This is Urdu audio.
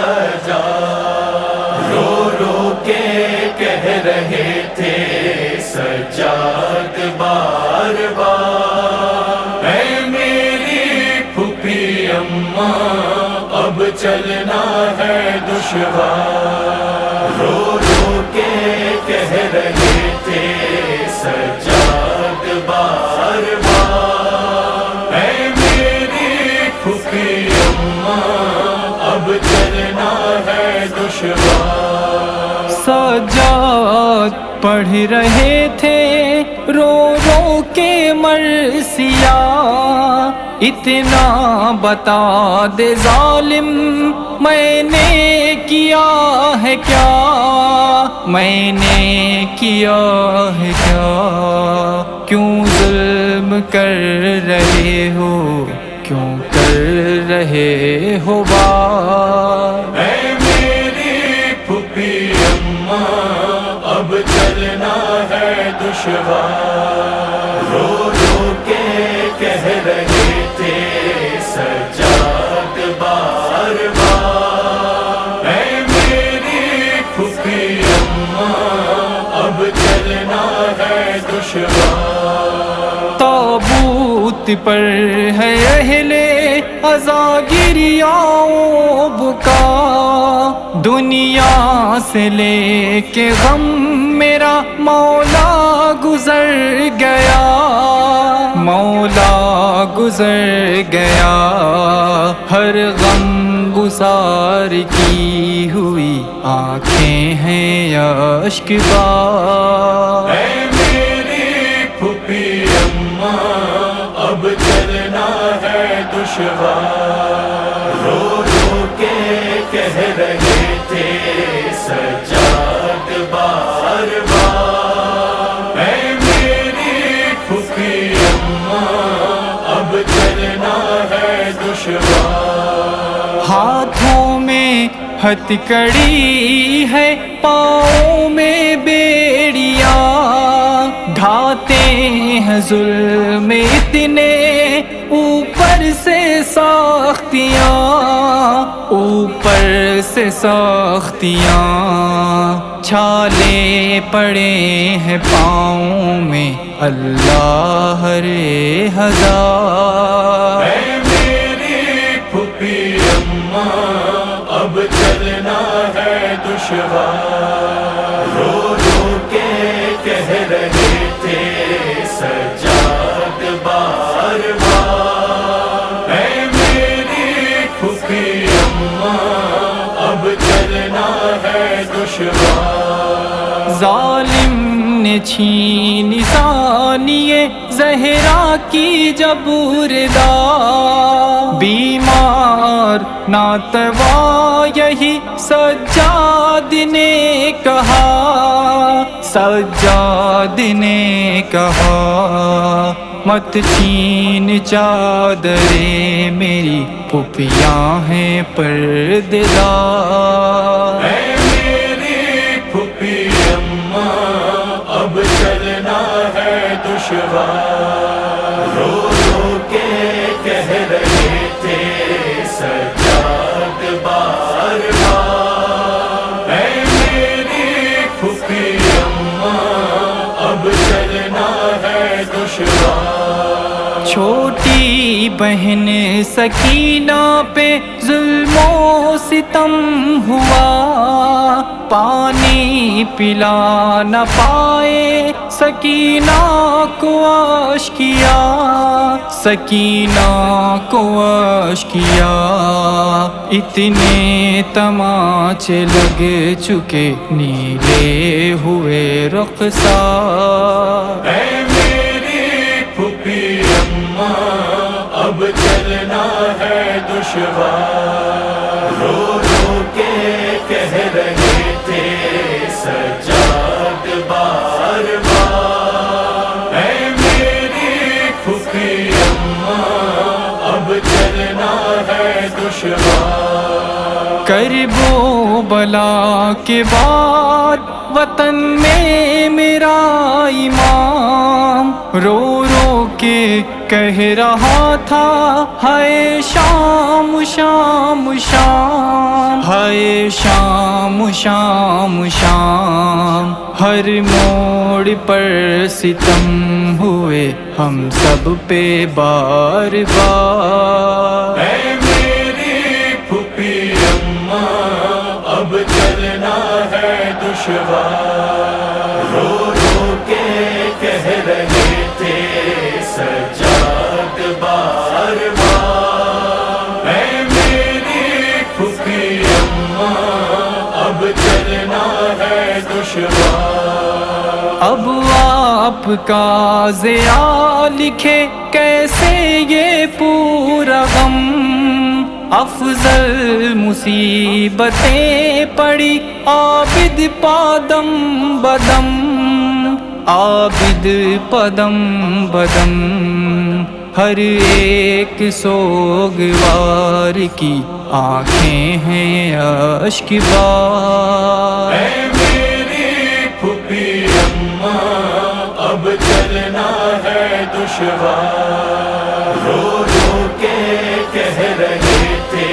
سجاد، رو رو کے کہہ رہے تھے سجاد بار بار، اے میری پھوپھی اماں اب چلنا ہے دشوار، رو رو کے کہہ رہے تھے سجاد بار بار، اے میری پھوپھی اماں اب چلنا ہے دشوار۔ سجاد پڑھ رہے تھے رو رو کے مرثیہ، اتنا بتا دے ظالم میں نے کیا ہے کیا، میں نے کیا ہے کیا، کیوں ظلم کر رہے ہو، کیوں کر رہے ہو بار، اے میری پھوپھی اماں اب چلنا ہے دشوار، رو رو کے کہہ رہے تھے سجاد بار بار، اے میری پھوپھی اماں اب چلنا ہے دشوار۔ تابوت پر ہے اہل عزا گریاؤں بکا، دنیا سے لے کے غم میرا مولا گزر گیا، مولا گزر گیا، ہر غم گزار کی ہوئی آنکھیں ہیں اشک بار، اے میری پھوپھی اماں اب چلنا ہے دشوار، رو رو کے کہہ رہے تھے سجاد بار بار، اے میری پھوپھی اماں اب چلنا ہے دشوار۔ ہاتھوں میں ہتھ کڑی ہے، پاؤں میں بیڑیاں، ڈھاتے ہیں ظلم اتنے اوپر سے ساختیاں، اوپر سے ساختیاں، چھالے پڑے ہیں پاؤں میں اللہ ہر ہزار، اے میری پھوپھی اماں اب چلنا ہے دشوار، رو رو کے کہہ رہے تھے سجاد بار بار، اے میری پھوپھی اماں اب چلنا ہے دشوار۔ ظالم نے چھینی ثانیے زہرا کی جب ردا، بیمار ناتوا یہی سجاد نے کہا، سجاد نے کہا، مت چھین چادریں میری پھوپھیاں ہیں پردہ دار، اے میری پھوپھی اماں اب چلنا ہے دشوار، رو رو کے کہہ رہے تھے سجاد بار بار، اے میری پھوپھی اماں اب چلنا ہے دشوار۔ چھوٹی بہن سکینہ پہ ظلم و ستم ہوا، پانی پلا نہ پائے سکینہ کو عاش کیا، سکینہ کو عاش کیا، اتنے تماچے لگ چکے نیلے ہوئے رخسار، اے میری پھوپھی اماں اب چلنا ہے دشوار، رو رو کے کہہ رہے تھے سجاد بار بار، اے میری پھوپھی اماں اب چلنا ہے دشوار۔ کرب و بلا کے بعد وطن میں میرا امام رو رو کے کہہ رہا تھا ہائے شام شام شام، ہائے شام شام شام، ہر موڑ پر ستم ہوئے ہم سب پہ بار بار۔ اے میری پھوپھی اماں اب چلنا ہے دشوار، رو رو کے کہہ رہے تھے سجاد بار بار۔ اے میری پھوپھی اماں اب چلنا ہے دشوار، اب آپ کا ضیاء لکھے کیسے یہ پورا غم، افضل مصیبتیں پڑی عابد پادم بدم، عابد پدم بدم، ہر ایک سوگوار کی آنکھیں ہیں اشک بار۔ اے میری پھوپھی اماں اب چلنا ہے دشوار، رو رو کے کہہ رہے تھے